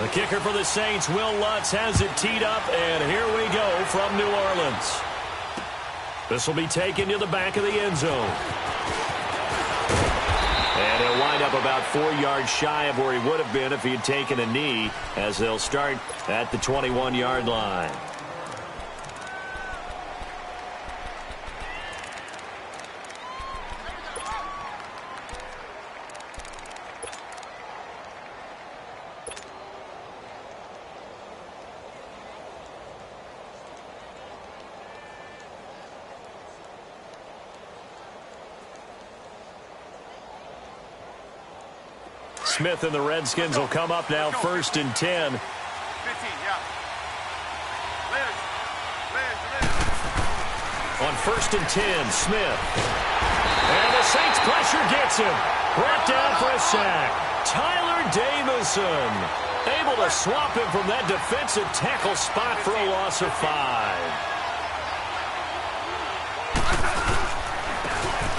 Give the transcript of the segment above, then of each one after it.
kicker for the Saints, Will Lutz, has it teed up, and here we go from New Orleans. This will be taken to the back of the end zone. And he'll wind up about 4 yards shy of where he would have been if he had taken a knee, as they'll start at the 21-yard line. Smith and the Redskins will come up now, 1st and 10. 15, yeah. On 1st and 10, Smith. And the Saints pressure gets him. Brought down for a sack. Tyler Damesia able to swap him from that defensive tackle spot for a loss of 5.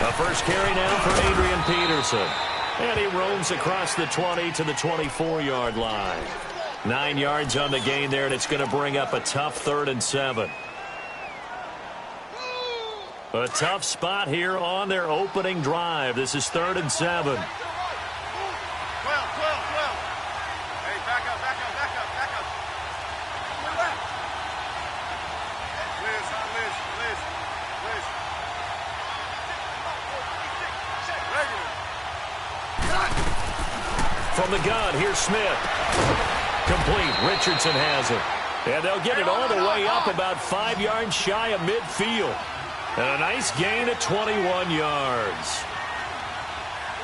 The first carry now for Adrian Peterson. And he roams across the 20 to the 24-yard line. 9 yards on the gain there, and it's going to bring up a tough 3rd and 7. A tough spot here on their opening drive. This is 3rd and 7. 12. Hey, back up. Liz. From the gun, here's Smith. Complete. Richardson has it. And they'll get it all the way up about 5 yards shy of midfield. And a nice gain of 21 yards.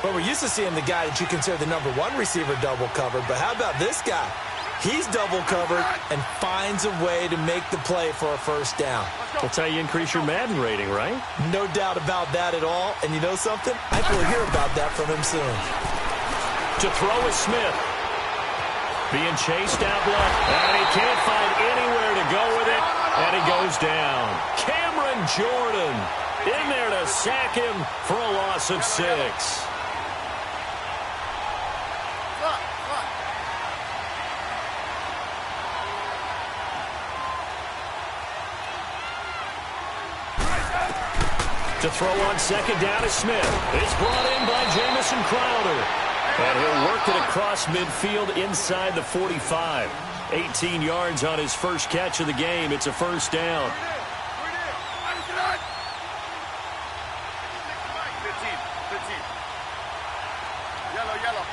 Well, we're used to seeing the guy that you consider the #1 receiver double covered, but how about this guy? He's double covered and finds a way to make the play for a first down. That's how you increase your Madden rating, right? No doubt about that at all. And you know something? I think we'll hear about that from him soon. To throw is Smith. Being chased out left. And he can't find anywhere to go with it. And he goes down. Cameron Jordan in there to sack him for a loss of 6. To throw on second down is Smith. It's brought in by Jamison Crowder. And he'll work it across midfield inside the 45. 18 yards on his first catch of the game. It's a first down. 15. Yellow. Regular.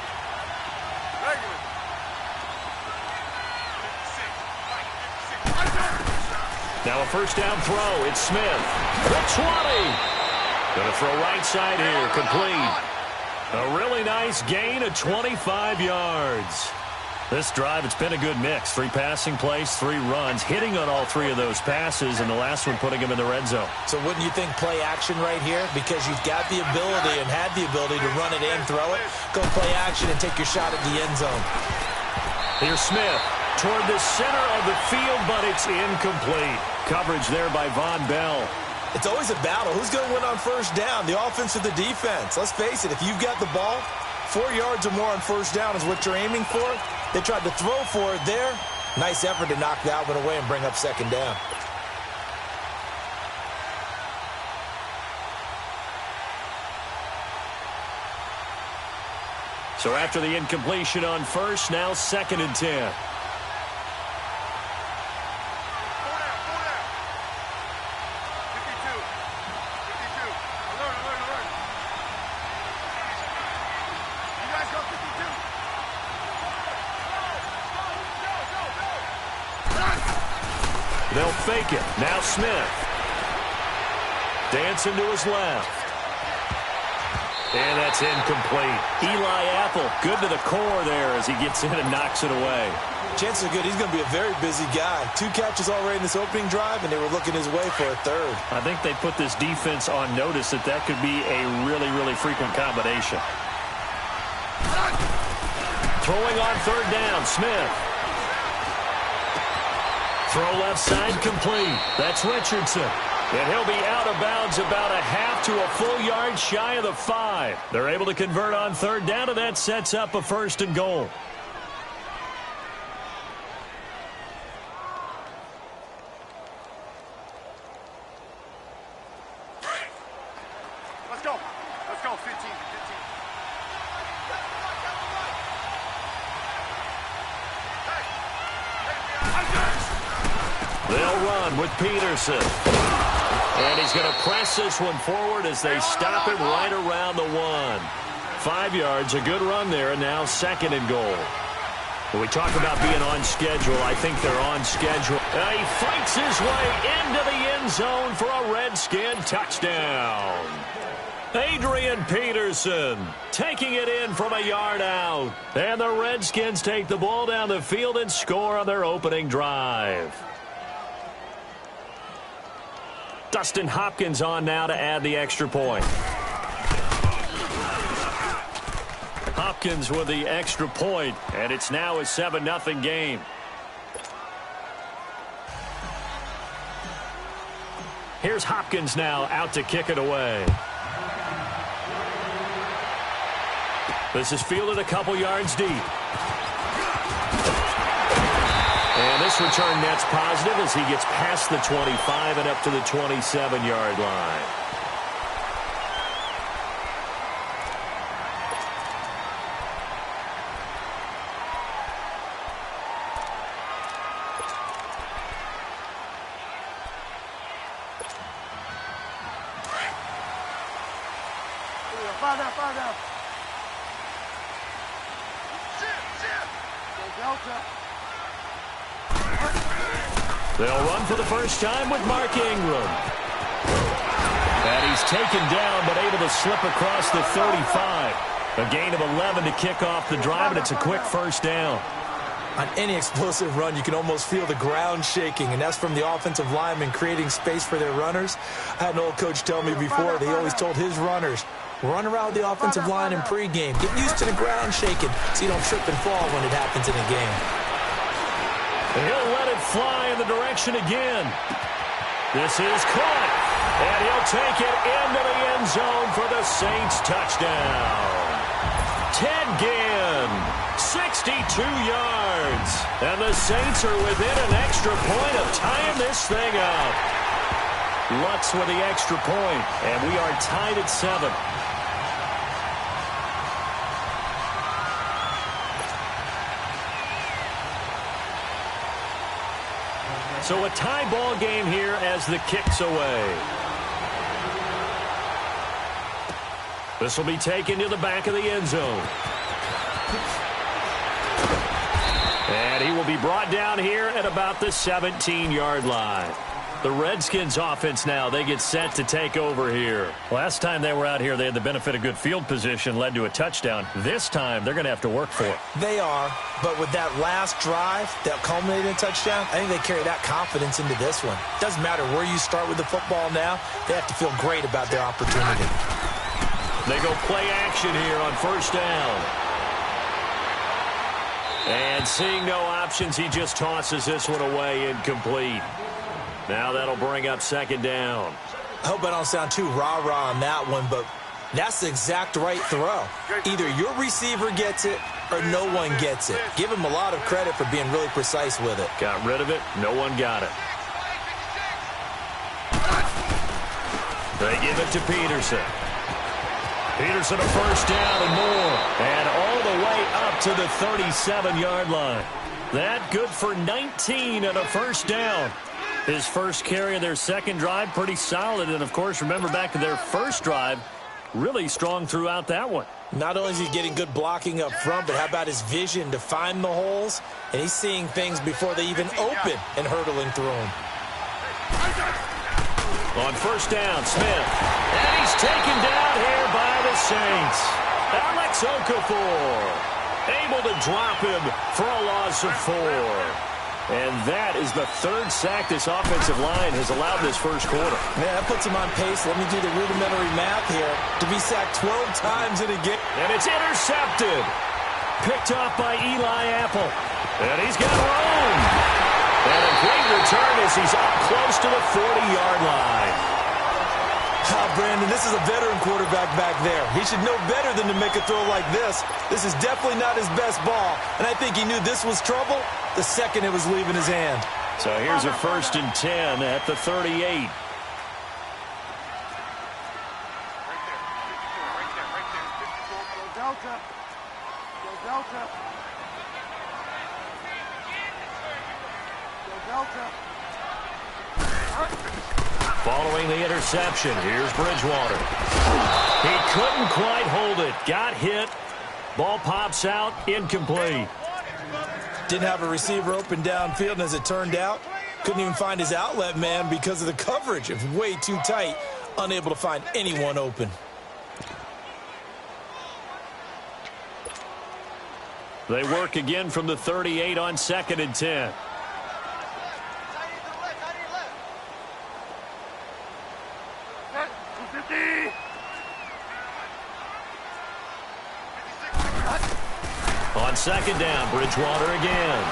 Now a first down throw. It's Smith. The 20. Going to throw right side here. Complete. A really nice gain of 25 yards. This drive, it's been a good mix. 3 passing plays, 3 runs, hitting on all 3 of those passes, and the last one putting him in the red zone. So wouldn't you think play action right here? Because you've got the ability and had the ability to run it in, throw it, go play action, and take your shot at the end zone. Here's Smith toward the center of the field, but it's incomplete. Coverage there by Von Bell. It's always a battle. Who's going to win on first down, the offense or the defense? Let's face it, if you've got the ball, 4 yards or more on first down is what you're aiming for. They tried to throw for it there. Nice effort to knock that one away and bring up second down. So after the incompletion on first, now 2nd and 10. They'll fake it. Now Smith. Dancing to his left. And that's incomplete. Eli Apple, good to the core there as he gets in and knocks it away. Chances are good. He's going to be a very busy guy. 2 catches already in this opening drive, and they were looking his way for a 3rd. I think they put this defense on notice that could be a really, really frequent combination. Throwing on 3rd down, Smith. Throw left side complete. That's Richardson. And he'll be out of bounds about a half to a full yard shy of the 5. They're able to convert on 3rd down, and that sets up a 1st and goal. They'll run with Peterson. And he's going to press this one forward as they stop him right around the 1. 5 yards, a good run there, and now 2nd and goal. When we talk about being on schedule, I think they're on schedule. He fights his way into the end zone for a Redskin touchdown. Adrian Peterson taking it in from a yard out. And the Redskins take the ball down the field and score on their opening drive. Dustin Hopkins on now to add the extra point. Hopkins with the extra point, and it's now a 7-0 game. Here's Hopkins now out to kick it away. This is fielded a couple yards deep. And this return net's positive as he gets past the 25 and up to the 27-yard line. Father. They'll run for the first time with Mark Ingram. And he's taken down but able to slip across the 35. A gain of 11 to kick off the drive, and it's a quick first down. On any explosive run, you can almost feel the ground shaking, and that's from the offensive linemen creating space for their runners. I had an old coach tell me before, they always told his runners, run around the offensive line in pregame. Get used to the ground shaking so you don't trip and fall when it happens in a game. He'll let it fly in the direction again. This is caught, and he'll take it into the end zone for the Saints touchdown. Ted Ginn, 62 yards. And the Saints are within an extra point of tying this thing up. Lutz with the extra point, and we are tied at 7. So a tie ball game here as the kick's away. This will be taken to the back of the end zone. And he will be brought down here at about the 17-yard line. The Redskins offense now, they get set to take over here. Last time they were out here, they had the benefit of good field position, led to a touchdown. This time, they're going to have to work for it. They are, but with that last drive that culminated in a touchdown, I think they carry that confidence into this one. Doesn't matter where you start with the football now, they have to feel great about their opportunity. They go play action here on first down. And seeing no options, he just tosses this one away incomplete. Now that'll bring up second down. I hope I don't sound too rah-rah on that one, but that's the exact right throw. Either your receiver gets it or no one gets it. Give him a lot of credit for being really precise with it. Got rid of it. No one got it. They give it to Peterson. Peterson a first down and more. And all the way up to the 37-yard line. That good for 19 and a first down. His first carry of their second drive, pretty solid. And, of course, remember back to their first drive, really strong throughout that one. Not only is he getting good blocking up front, but how about his vision to find the holes? And he's seeing things before they even open and hurdling through them. On first down, Smith. And he's taken down here by the Saints. Alex Okafor able to drop him for a loss of 4. And that is the third sack this offensive line has allowed this first quarter. Man, that puts him on pace. Let me do the rudimentary math here. To be sacked 12 times in a game. And it's intercepted. Picked off by Eli Apple. And he's got room. And a great return as he's up close to the 40-yard line. Brandon, this is a veteran quarterback back there. He should know better than to make a throw like this. This is definitely not his best ball. And I think he knew this was trouble the second it was leaving his hand. So here's a first and 10 at the 38. Right there. Go Delta. Go Delta. Delta. Following the interception, here's Bridgewater. He couldn't quite hold it. Got hit. Ball pops out. Incomplete. Didn't have a receiver open downfield, and as it turned out, couldn't even find his outlet man because of the coverage. It was way too tight. Unable to find anyone open. They work again from the 38 on 2nd and 10. On 2nd down, Bridgewater again.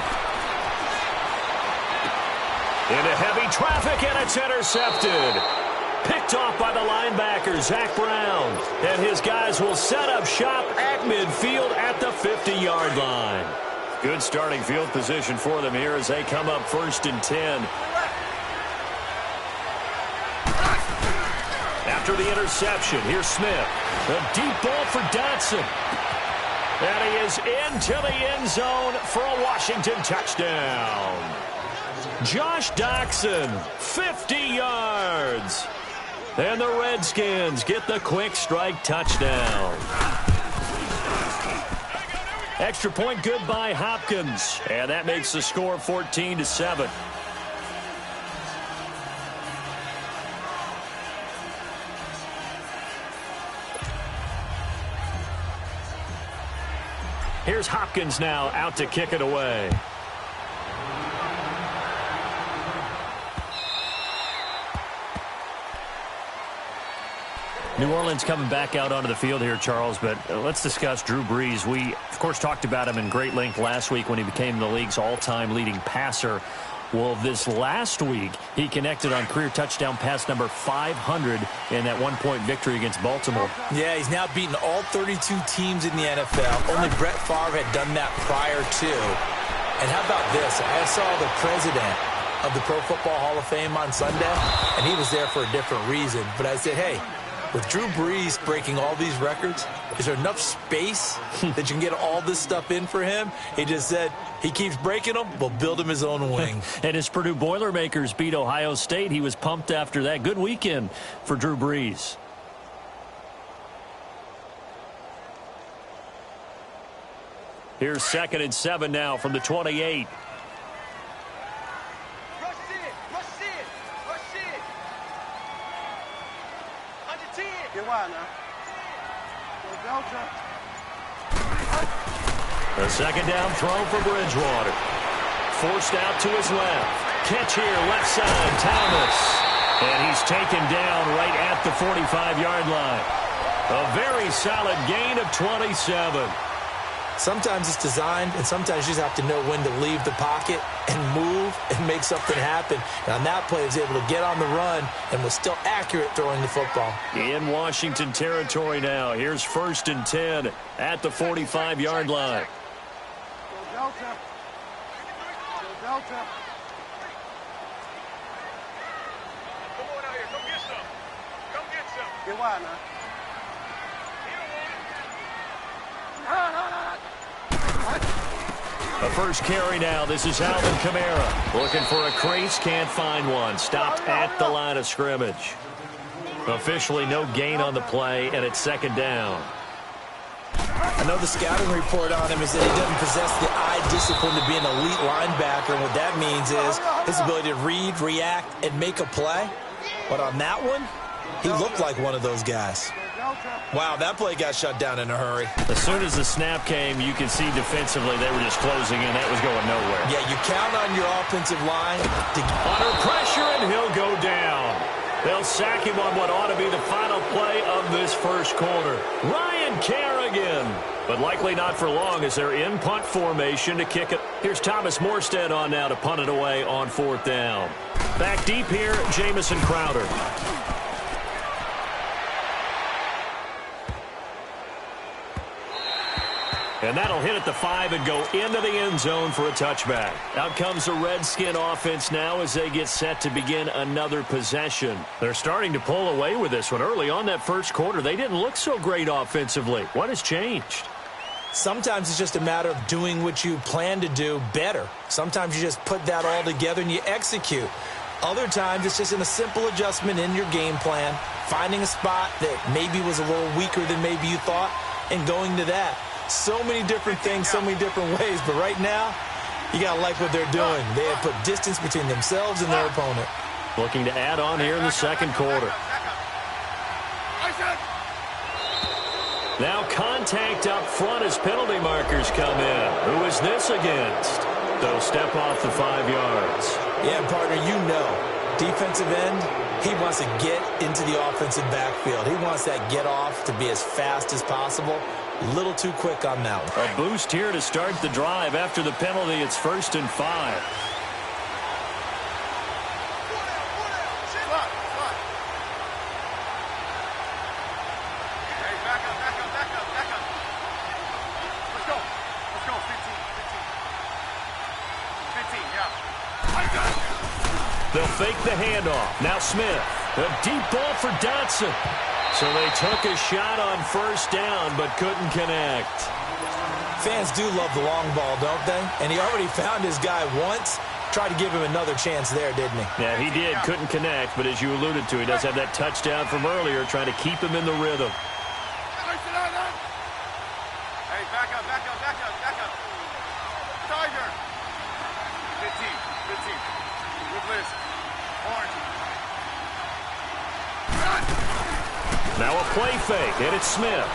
Into heavy traffic, and it's intercepted. Picked off by the linebacker, Zach Brown. And his guys will set up shop at midfield at the 50-yard line. Good starting field position for them here as they come up 1st and 10. After the interception, here's Smith. A deep ball for Dotson. And he is into the end zone for a Washington touchdown. Josh Doctson, 50 yards. And the Redskins get the quick strike touchdown. Extra point good by Hopkins. And that makes the score 14-7. Here's Hopkins now out to kick it away. New Orleans coming back out onto the field here, Charles, but let's discuss Drew Brees. We, of course, talked about him in great length last week when he became the league's all-time leading passer. Well, this last week, he connected on career touchdown pass number 500 in that one-point victory against Baltimore. Yeah, he's now beaten all 32 teams in the NFL. Only Brett Favre had done that prior to. And how about this? I saw the president of the Pro Football Hall of Fame on Sunday, and he was there for a different reason. But I said, hey, with Drew Brees breaking all these records, is there enough space that you can get all this stuff in for him? He just said he keeps breaking them, we'll build him his own wing. And his Purdue Boilermakers beat Ohio State. He was pumped after that. Good weekend for Drew Brees. Here's 2nd and 7 now from the 28. A 2nd down throw for Bridgewater. Forced out to his left. Catch here, left side, Thomas. And he's taken down right at the 45-yard line. A very solid gain of 27. Sometimes it's designed, and sometimes you just have to know when to leave the pocket and move and make something happen. And on that play, he was able to get on the run and was still accurate throwing the football. In Washington territory now. Here's 1st and 10 at the 45-yard line. Go Delta. Go Delta. Come on out here. Come get some. Come get some. Get wide now. A first carry now. This is Alvin Kamara. Looking for a crease. Can't find one. Stopped at the line of scrimmage. Officially no gain on the play, and it's 2nd down. I know the scouting report on him is that he doesn't possess the eye discipline to be an elite linebacker. And what that means is his ability to read, react, and make a play. But on that one, he looked like one of those guys. Wow, that play got shut down in a hurry. As soon as the snap came, you could see defensively they were just closing in. That was going nowhere. Yeah, you count on your offensive line to under pressure, and he'll go down. They'll sack him on what ought to be the final play of this first quarter. Ryan Kerrigan, but likely not for long as they're in punt formation to kick it. Here's Thomas Morstead on now to punt it away on 4th down. Back deep here, Jamison Crowder. And that'll hit at the 5 and go into the end zone for a touchback. Out comes the Redskin offense now as they get set to begin another possession. They're starting to pull away with this one. Early on that first quarter, they didn't look so great offensively. What has changed? Sometimes it's just a matter of doing what you plan to do better. Sometimes you just put that all together and you execute. Other times it's just in a simple adjustment in your game plan, finding a spot that maybe was a little weaker than maybe you thought, and going to that. So many different things, so many different ways, but right now, you got to like what they're doing. They have put distance between themselves and their opponent. Looking to add on here in the second quarter. Now contact up front as penalty markers come in. Who is this against? They'll step off the 5 yards. Yeah, partner, you know, defensive end, he wants to get into the offensive backfield. He wants that get off to be as fast as possible. A little too quick on that one. A boost here to start the drive. After the penalty, it's 1st and 5. They'll fake the handoff. Now Smith. A deep ball for Dotson. So they took a shot on 1st down, but couldn't connect. Fans do love the long ball, don't they? And he already found his guy once. Tried to give him another chance there, didn't he? Yeah, he did. Couldn't connect, but as you alluded to, he does have that touchdown from earlier, trying to keep him in the rhythm. Hey, back up. Tiger. 15. Good list. Orange. Now a play fake, and it's Smith.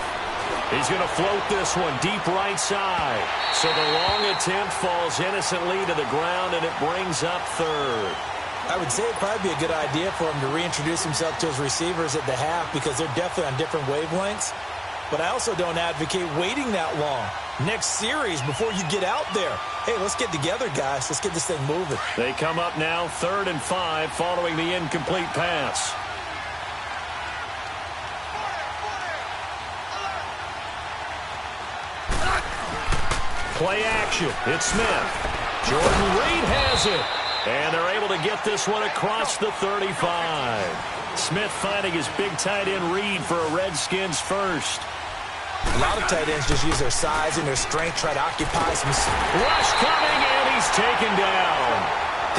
He's going to float this one deep right side. So the long attempt falls innocently to the ground, and it brings up 3rd. I would say it'd probably be a good idea for him to reintroduce himself to his receivers at the half because they're definitely on different wavelengths. But I also don't advocate waiting that long. Next series before you get out there. Hey, let's get together, guys. Let's get this thing moving. They come up now 3rd and 5 following the incomplete pass. Play action. It's Smith. Jordan Reed has it. And they're able to get this one across the 35. Smith finding his big tight end Reed for a Redskins first. A lot of tight ends just use their size and their strength, try to occupy some. Rush coming, and he's taken down.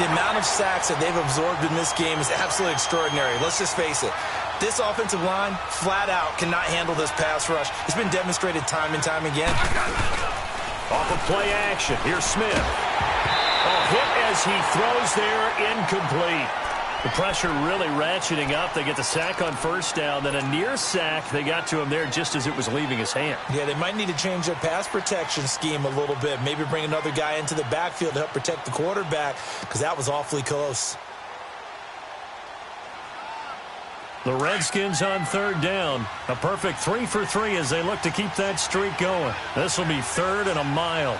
The amount of sacks that they've absorbed in this game is absolutely extraordinary. Let's just face it. This offensive line, flat out, cannot handle this pass rush. It's been demonstrated time and time again. Off of play action, here's Smith. A hit as he throws there, incomplete. The pressure really ratcheting up. They get the sack on 1st down, then a near sack. They got to him there just as it was leaving his hand. Yeah, they might need to change their pass protection scheme a little bit. Maybe bring another guy into the backfield to help protect the quarterback because that was awfully close. The Redskins on 3rd down. A perfect 3 for 3 as they look to keep that streak going. This will be 3rd and a mile.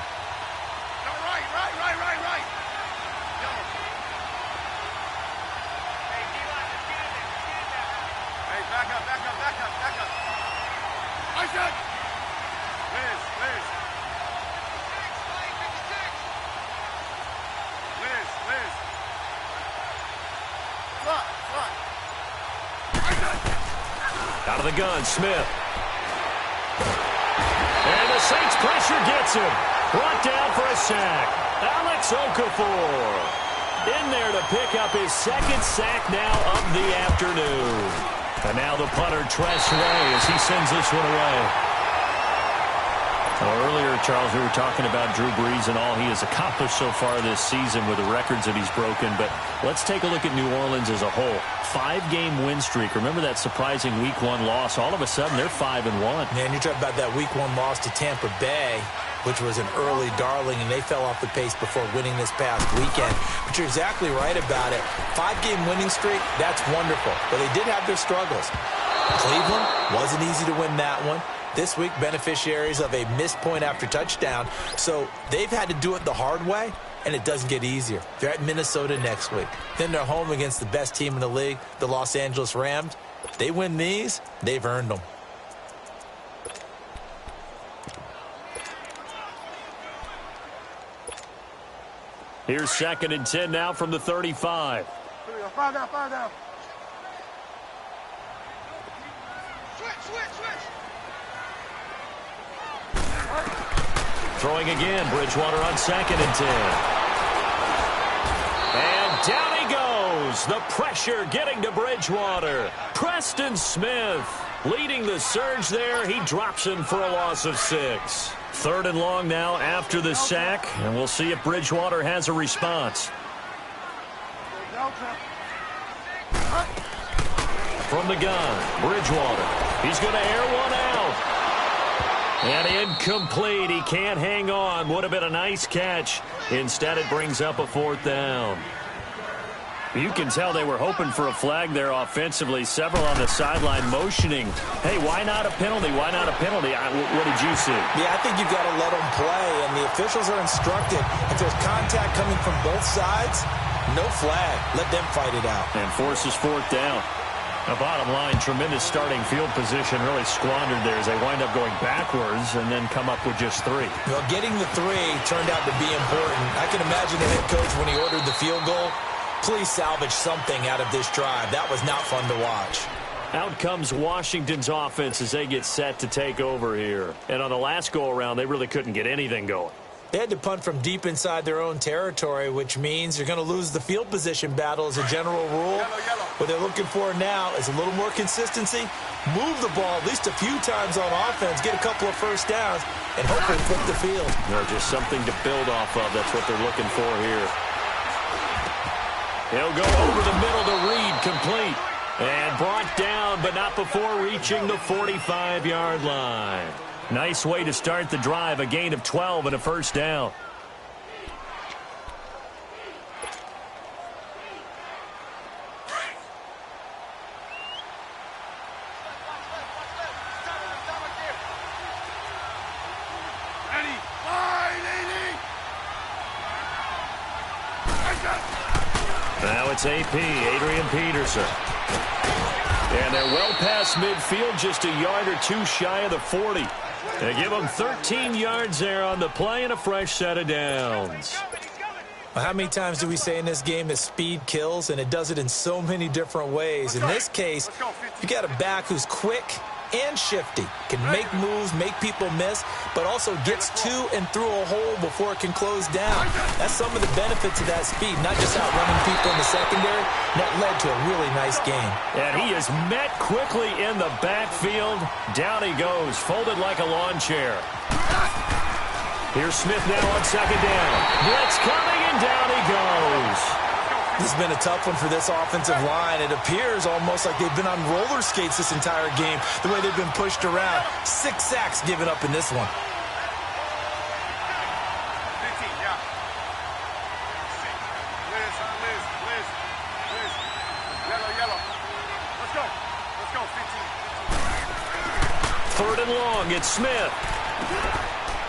Out of the gun, Smith. And the Saints pressure gets him. Brought down for a sack. Alex Okafor in there to pick up his 2nd sack now of the afternoon. And now the punter, Tress Way, as he sends this one away. Well, earlier, Charles, we were talking about Drew Brees and all he has accomplished so far this season with the records that he's broken. But let's take a look at New Orleans as a whole. 5-game win streak. Remember that surprising Week 1 loss? All of a sudden, they're 5-1. Man, you're talking about that Week 1 loss to Tampa Bay, which was an early darling, and they fell off the pace before winning this past weekend. But you're exactly right about it. 5-game winning streak, that's wonderful. But they did have their struggles. Cleveland, wasn't easy to win that one. This week, beneficiaries of a missed point after touchdown. So they've had to do it the hard way, and it doesn't get easier. They're at Minnesota next week. Then they're home against the best team in the league, the Los Angeles Rams. If they win these, they've earned them. Here's 2nd and 10 now from the 35. Fire down. Switch. Throwing again, Bridgewater on 2nd and 10. And down he goes. The pressure getting to Bridgewater. Preston Smith leading the surge there. He drops him for a loss of 6. 3rd and long now after the sack, and we'll see if Bridgewater has a response. From the gun, Bridgewater. He's going to air one out. And incomplete. He can't hang on. Would have been a nice catch. Instead, it brings up a 4th down. You can tell they were hoping for a flag there offensively. Several on the sideline motioning. Hey, why not a penalty? Why not a penalty? What did you see? Yeah, I think you've got to let them play, and the officials are instructed. If there's contact coming from both sides, no flag. Let them fight it out. And forces 4th down. The bottom line, tremendous starting field position, really squandered there as they wind up going backwards and then come up with just 3. Well, getting the 3 turned out to be important. I can imagine the head coach when he ordered the field goal. Please salvage something out of this drive. That was not fun to watch. Out comes Washington's offense as they get set to take over here. And on the last go-around, they really couldn't get anything going. They had to punt from deep inside their own territory, which means you're going to lose the field position battle as a general rule. What they're looking for now is a little more consistency, move the ball at least a few times on offense, get a couple of first downs, and hopefully flip the field. Just something to build off of. That's what they're looking for here. He'll go over the middle to Reed, complete. And brought down, but not before reaching the 45-yard line. Nice way to start the drive, a gain of 12 and a first down. Now it's AP, Adrian Peterson. And they're well past midfield, just a yard or 2 shy of the 40. They give them 13 yards there on the play and a fresh set of downs. Well, how many times do we say in this game that speed kills, and it does it in so many different ways? In this case, you got a back who's quick and shifty, can make moves, make people miss, but also gets to and through a hole before it can close down. That's some of the benefits of that speed, not just outrunning people in the secondary. That led to a really nice game. And he is met quickly in the backfield. Down he goes, folded like a lawn chair. Here's Smith now on 2nd down. Blitz coming, and down he goes. This has been a tough one for this offensive line. It appears almost like they've been on roller skates this entire game, the way they've been pushed around. 6 sacks given up in this one. Third and long, it's Smith.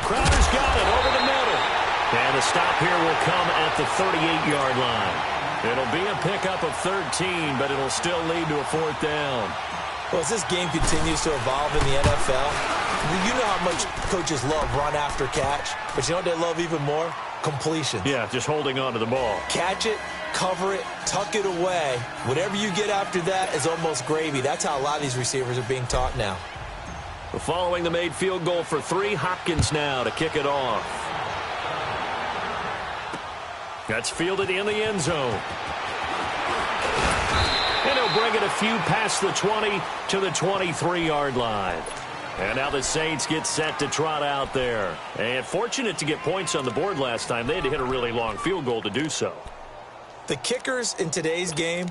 Crowder's got it over the middle. And the stop here will come at the 38-yard line. It'll be a pickup of 13, but it'll still lead to a 4th down. Well, as this game continues to evolve in the NFL, you know how much coaches love run after catch, but you know what they love even more? Completion. Yeah, just holding on to the ball. Catch it, cover it, tuck it away. Whatever you get after that is almost gravy. That's how a lot of these receivers are being taught now. Following the made field goal for 3, Hopkins now to kick it off. That's fielded in the end zone. And he'll bring it a few past the 20 to the 23-yard line. And now the Saints get set to trot out there. And fortunate to get points on the board last time. They had to hit a really long field goal to do so. The kickers in today's game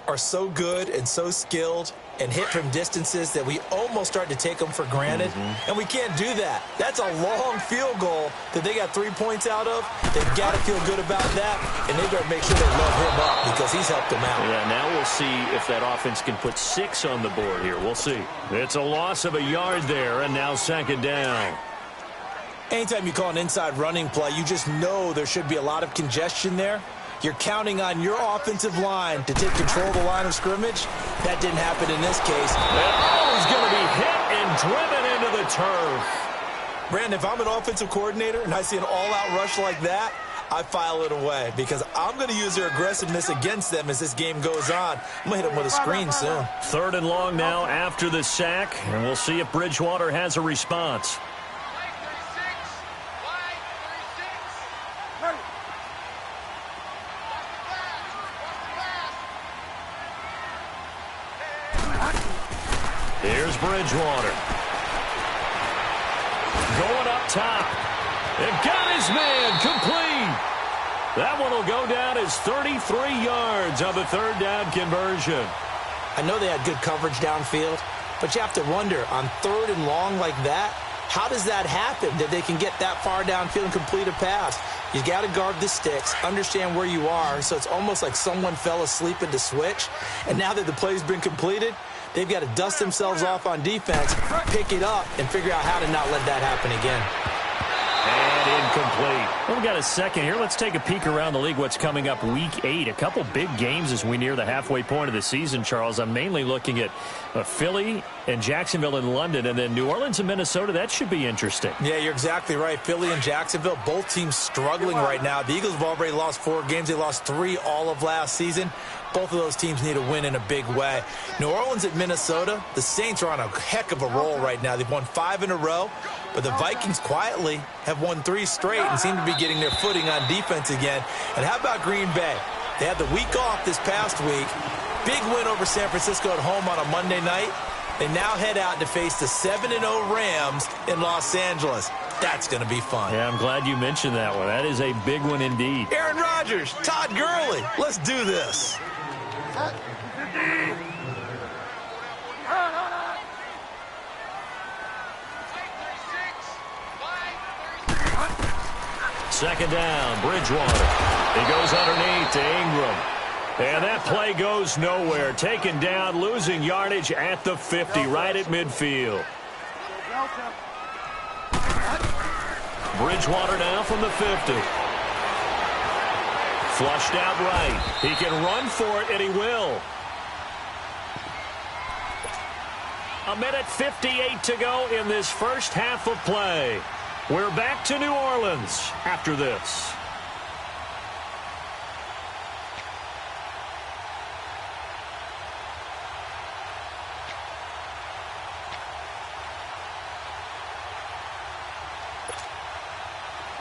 are so good and so skilled and hit from distances that we almost start to take them for granted. And we can't do that. That's a long field goal that they got 3 points out of. They've got to feel good about that, and they better make sure they love him up because he's helped them out. Yeah, now we'll see if that offense can put 6 on the board here. We'll see. It's a loss of a yard there, and now 2nd down. Anytime you call an inside running play, you just know there should be a lot of congestion there. You're counting on your offensive line to take control of the line of scrimmage. That didn't happen in this case. Oh, he's going to be hit and driven into the turf. Brandon, if I'm an offensive coordinator and I see an all-out rush like that, I file it away because I'm going to use their aggressiveness against them as this game goes on. I'm going to hit them with a screen soon. 3rd and long now after the sack, and we'll see if Bridgewater has a response. Bridgewater. Going up top. And got his man complete. That one will go down as 33 yards on the third down conversion. I know they had good coverage downfield, but you have to wonder, on third and long like that, how does that happen that they can get that far downfield and complete a pass? You got to guard the sticks, understand where you are, so it's almost like someone fell asleep at the switch, and now that the play's been completed, they've got to dust themselves off on defense, pick it up, and figure out how to not let that happen again. And incomplete. Well, we got a second here. Let's take a peek around the league. What's coming up week 8? A couple big games as we near the halfway point of the season, Charles. I'm mainly looking at Philly and Jacksonville in London, and then New Orleans and Minnesota. That should be interesting. Yeah, you're exactly right. Philly and Jacksonville, both teams struggling right now. The Eagles have already lost 4 games. They lost 3 all of last season. Both of those teams need a win in a big way. New Orleans at Minnesota, the Saints are on a heck of a roll right now. They've won 5 in a row, but the Vikings quietly have won 3 straight and seem to be getting their footing on defense again. And how about Green Bay? They had the week off this past week. Big win over San Francisco at home on a Monday night. They now head out to face the 7-0 Rams in Los Angeles. That's going to be fun. Yeah, I'm glad you mentioned that one. That is a big one indeed. Aaron Rodgers, Todd Gurley, let's do this. Second down, Bridgewater. He goes underneath to Ingram. And that play goes nowhere. Taken down, losing yardage at the 50, right at midfield. Bridgewater now from the 50. Flushed out right. He can run for it, and he will. 1:58 to go in this first half of play. We're back to New Orleans after this.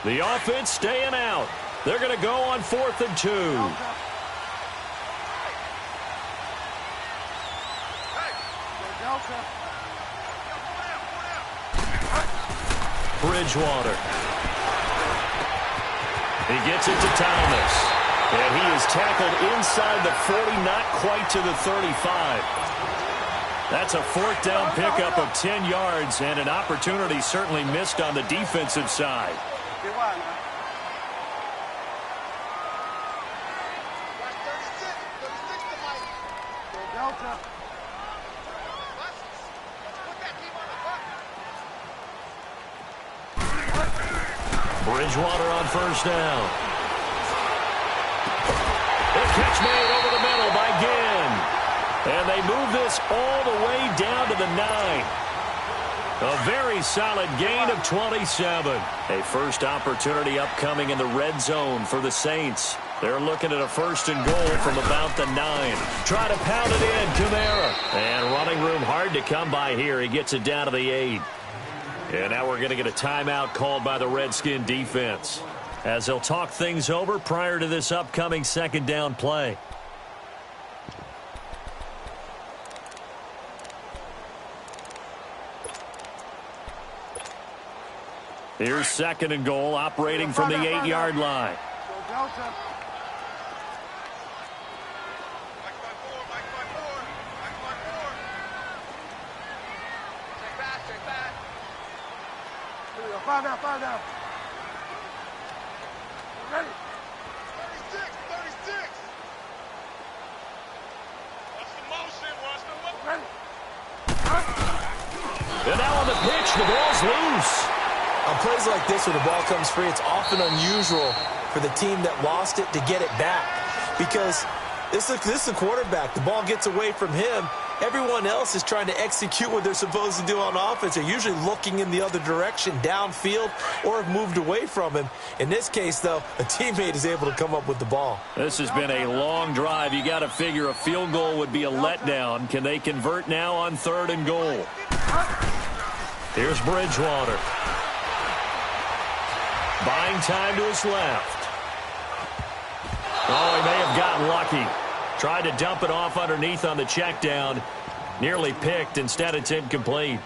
The offense staying out. They're going to go on 4th and 2. Bridgewater. He gets it to Thomas. And he is tackled inside the 40, not quite to the 35. That's a 4th down pickup of 10 yards and an opportunity certainly missed on the defensive side. Bridgewater on 1st down. A catch made over the middle by Ginn. And they move this all the way down to the 9. A very solid gain of 27. A first opportunity upcoming in the red zone for the Saints. They're looking at a 1st and goal from about the 9. Try to pound it in, Kamara. And running room hard to come by here. He gets it down to the 8. And now we're going to get a timeout called by the Redskin defense, as they'll talk things over prior to this upcoming 2nd down play. Here's 2nd and goal, operating from the 8-yard line. Five down. Ready? 36. Watch the motion. Ready? And now on the pitch, the ball's loose. On plays like this where the ball comes free, it's often unusual for the team that lost it to get it back. Because this is the quarterback. The ball gets away from him. Everyone else is trying to execute what they're supposed to do on offense. They're usually looking in the other direction, downfield, or have moved away from him. In this case, though, a teammate is able to come up with the ball. This has been a long drive. You got to figure a field goal would be a letdown. Can they convert now on 3rd and goal? Here's Bridgewater. Buying time to his left. Oh, he may have gotten lucky. Tried to dump it off underneath on the check down. Nearly picked. Instead, it's incomplete.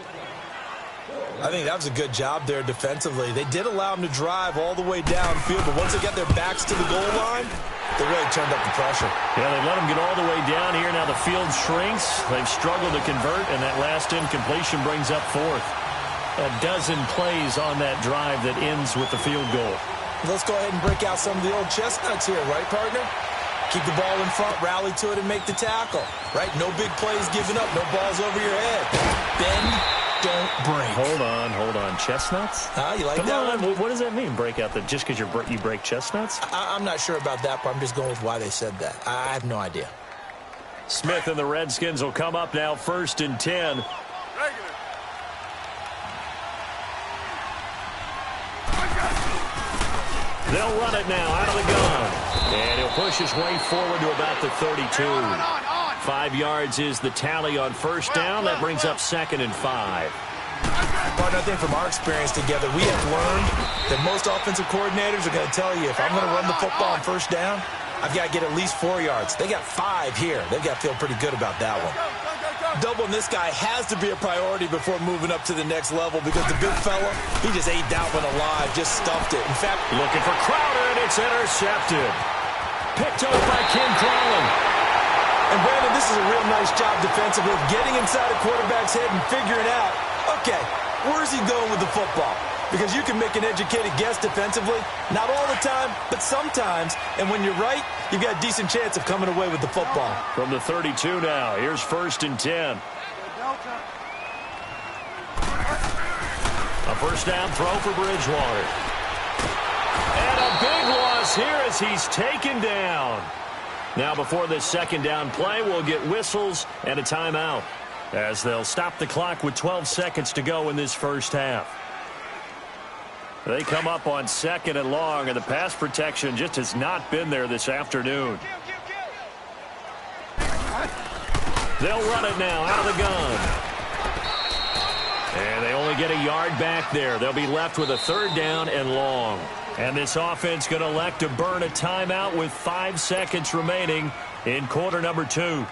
I think that was a good job there defensively. They did allow them to drive all the way downfield, but once they got their backs to the goal line, they really turned up the pressure. Yeah, they let them get all the way down here. Now the field shrinks. They've struggled to convert, and that last incompletion brings up fourth. A dozen plays on that drive that ends with the field goal. Let's go ahead and break out some of the old chestnuts here, right, partner? Keep the ball in front, rally to it, and make the tackle, right? No big plays given up, no balls over your head. Bend, don't break. Hold on. Chestnuts? You like Come that on. one? What does that mean, break out? Just because you break chestnuts? I'm not sure about that, but I'm just going with why they said that. I have no idea. Smith and the Redskins will come up now, 1st and 10. They'll run it now out of the gun. And he'll push his way forward to about the 32. 5 yards is the tally on first down. That brings up 2nd and 5. But I think from our experience together, we have learned that most offensive coordinators are going to tell you, if I'm going to run the football on first down, I've got to get at least 4 yards. They got 5 here. They've got to feel pretty good about that one. Doubling this guy has to be a priority before moving up to the next level because the big fella, he just ate that one alive, just stuffed it. In fact, looking for Crowder, and it's intercepted. Picked up by Ken Crawlin. And Brandon, this is a real nice job defensively of getting inside a quarterback's head and figuring out, okay, where's he going with the football? Because you can make an educated guess defensively. Not all the time, but sometimes. And when you're right, you've got a decent chance of coming away with the football. From the 32 now, here's 1st and 10. A first down throw for Bridgewater. And a big loss here as he's taken down. Now before this 2nd down play, we'll get whistles and a timeout as they'll stop the clock with 12 seconds to go in this first half. They come up on 2nd and long, and the pass protection just has not been there this afternoon. They'll run it now out of the gun. And they only get a yard back there. They'll be left with a 3rd down and long. And this offense going to elect to burn a timeout with 5 seconds remaining in quarter number 2.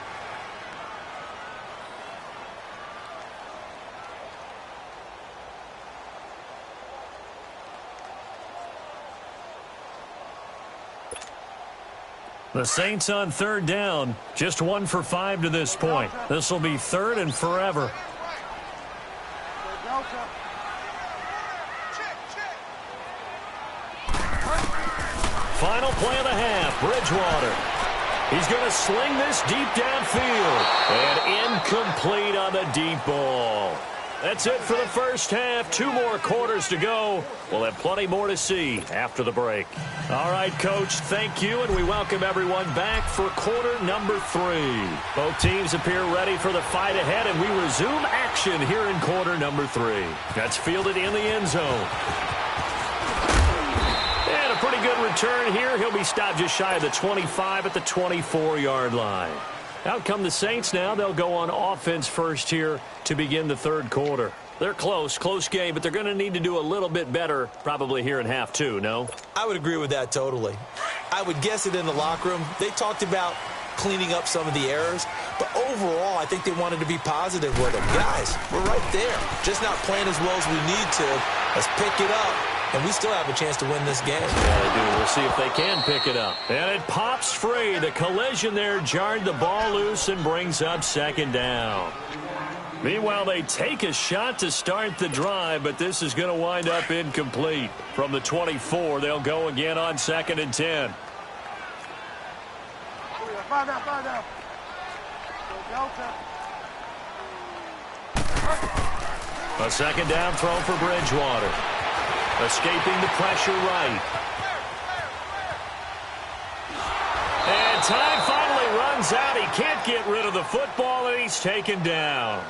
The Saints on 3rd down, just 1 for 5 to this point. This will be 3rd and forever. Final play of the half, Bridgewater. He's going to sling this deep downfield. And incomplete on the deep ball. That's it for the first half. 2 more quarters to go. We'll have plenty more to see after the break. All right, Coach, thank you, and we welcome everyone back for quarter number 3. Both teams appear ready for the fight ahead, and we resume action here in quarter number 3. That's fielded in the end zone. And a pretty good return here. He'll be stopped just shy of the 25 at the 24-yard line. Out come the Saints now. They'll go on offense first here to begin the 3rd quarter. They're close game, but they're going to need to do a little bit better probably here in half 2, no? I would agree with that totally. I would guess it in the locker room. They talked about cleaning up some of the errors, but overall, I think they wanted to be positive with them. Guys, we're right there. Just not playing as well as we need to. Let's pick it up. And we still have a chance to win this game. Yeah, they do. We'll see if they can pick it up. And it pops free. The collision there jarred the ball loose and brings up 2nd down. Meanwhile, they take a shot to start the drive, but this is going to wind up incomplete. From the 24, they'll go again on 2nd and 10. A 2nd down throw for Bridgewater. Escaping the pressure right. And time finally runs out. He can't get rid of the football, and he's taken down.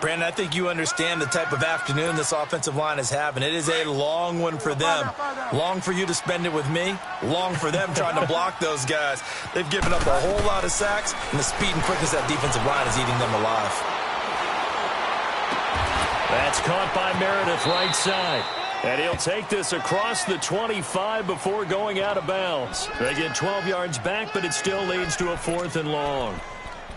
Brandon, I think you understand the type of afternoon this offensive line is having. It is a long one for them. Long for you to spend it with me. Long for them trying to block those guys. They've given up a whole lot of sacks, and the speed and quickness of that defensive line is eating them alive. That's caught by Meredith right side. And he'll take this across the 25 before going out of bounds. They get 12 yards back, but it still leads to a 4th and long.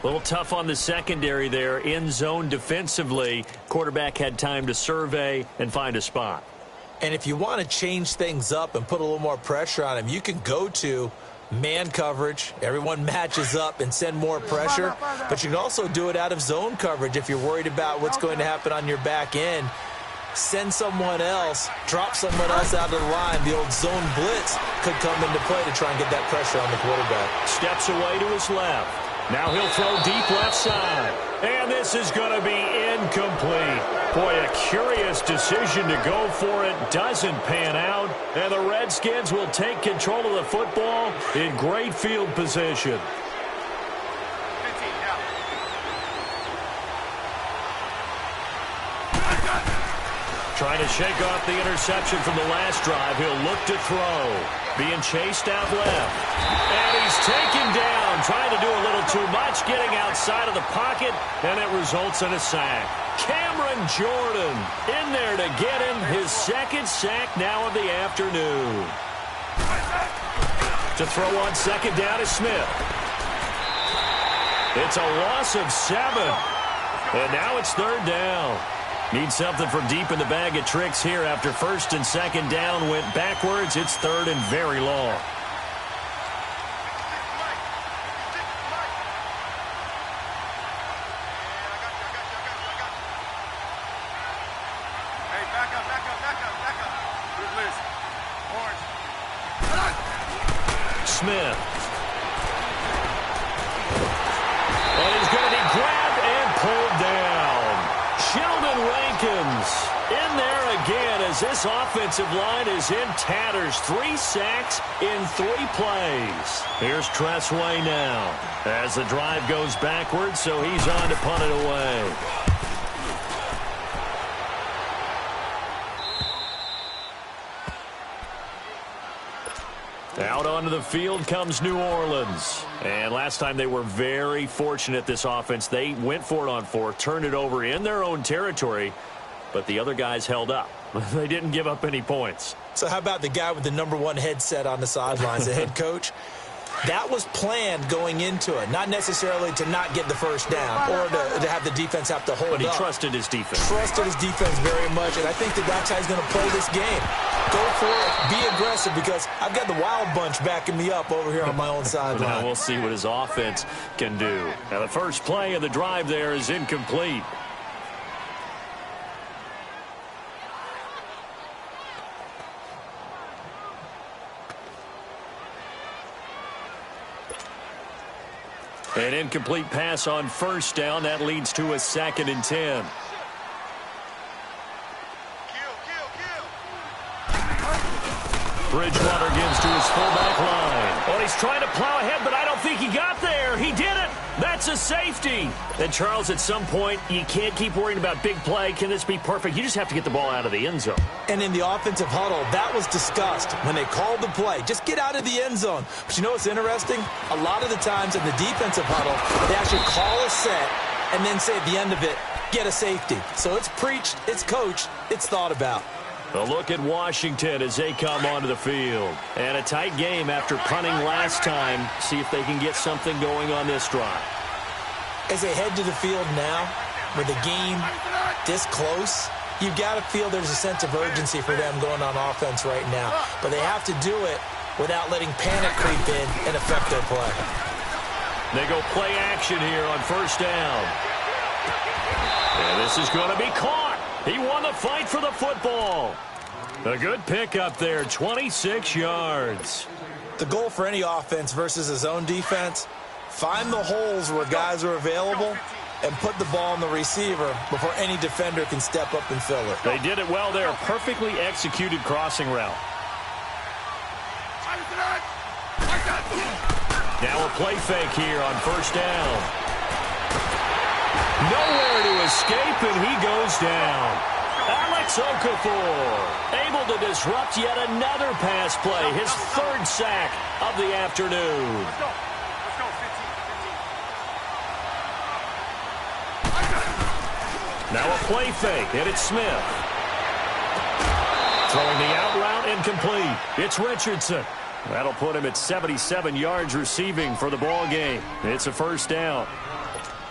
A little tough on the secondary there. In zone defensively. Quarterback had time to survey and find a spot. And if you want to change things up and put a little more pressure on him, you can go to man coverage. Everyone matches up and send more pressure. But you can also do it out of zone coverage if you're worried about what's going to happen on your back end. Send someone else, drop someone else out of the line. The old zone blitz could come into play to try and get that pressure on the quarterback. Steps away to his left. Now he'll throw deep left side. And this is going to be incomplete. Boy, a curious decision to go for it. Doesn't pan out. And the Redskins will take control of the football in great field position. Trying to shake off the interception from the last drive. He'll look to throw. Being chased out left. And he's taken down. Trying to do a little too much. Getting outside of the pocket. And it results in a sack. Cameron Jordan in there to get him. His second sack now of the afternoon. To throw on second down is Smith. It's a loss of 7. And now it's third down. Need something from deep in the bag of tricks here after first and second down went backwards. It's third and very long. Hey, back up. Good list. Orange. Smith. And he's going to be grabbed and pulled down. Sheldon Rankins in there again as this offensive line is in tatters. 3 sacks in 3 plays. Here's Tressway now as the drive goes backwards, so he's on to punt it away. Out onto the field comes New Orleans. And last time they were very fortunate, this offense. They went for it on 4, turned it over in their own territory, but the other guys held up. They didn't give up any points. So how about the guy with the #1 headset on the sidelines, the head coach? That was planned going into it, not necessarily to not get the first down or to have the defense have to hold up. But he trusted his defense. Trusted his defense very much, and I think that's how he's going to play this game. Go for it, be aggressive, because I've got the wild bunch backing me up over here on my own sideline. Now we'll see what his offense can do. Now the first play of the drive there is incomplete. An incomplete pass on first down. That leads to a 2nd and 10. Bridgewater gives to his fullback line. Well, he's trying to plow ahead, but I don't think he got there. He did it. That's a safety. And, Charles, at some point, you can't keep worrying about big play. Can this be perfect? You just have to get the ball out of the end zone. And in the offensive huddle, that was discussed when they called the play. Just get out of the end zone. But you know what's interesting? A lot of the times in the defensive huddle, they actually call a set and then say at the end of it, get a safety. So it's preached, it's coached, it's thought about. A look at Washington as they come onto the field. And a tight game after punting last time. See if they can get something going on this drive. As they head to the field now, with the game this close, you've got to feel there's a sense of urgency for them going on offense right now. But they have to do it without letting panic creep in and affect their play. They go play action here on first down. And this is going to be caught. He won the fight for the football. A good pickup there, 26 yards. The goal for any offense versus a zone defense, find the holes where guys are available and put the ball on the receiver before any defender can step up and fill it. They did it well there. Perfectly executed crossing route. Now a play fake here on first down. Nowhere to escape, and he goes down. Alex Okafor able to disrupt yet another pass play. His 3rd sack of the afternoon. Let's go, 15. Now a play fake, and it's Smith. Throwing the out route incomplete. It's Richardson. That'll put him at 77 yards receiving for the ball game. It's a first down.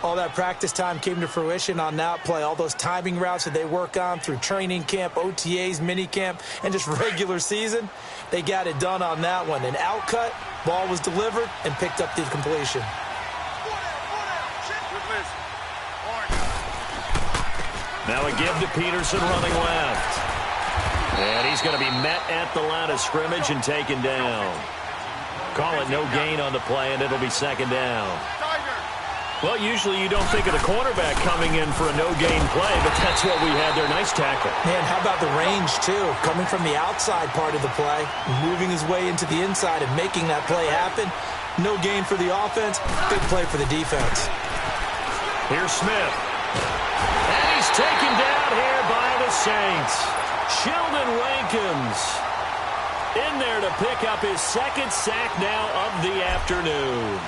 All that practice time came to fruition on that play. All those timing routes that they work on through training camp, OTAs, minicamp, and just regular season, they got it done on that one. An outcut, ball was delivered, and picked up the completion. Now a give to Peterson running left. And he's going to be met at the line of scrimmage and taken down. Call it no gain on the play, and it'll be second down. Well, usually you don't think of the cornerback coming in for a no-gain play, but that's what we had there. Nice tackle. Man, how about the range, too? Coming from the outside part of the play, moving his way into the inside and making that play happen. No gain for the offense, big play for the defense. Here's Smith. And he's taken down here by the Saints. Sheldon Rankins in there to pick up his second sack now of the afternoon.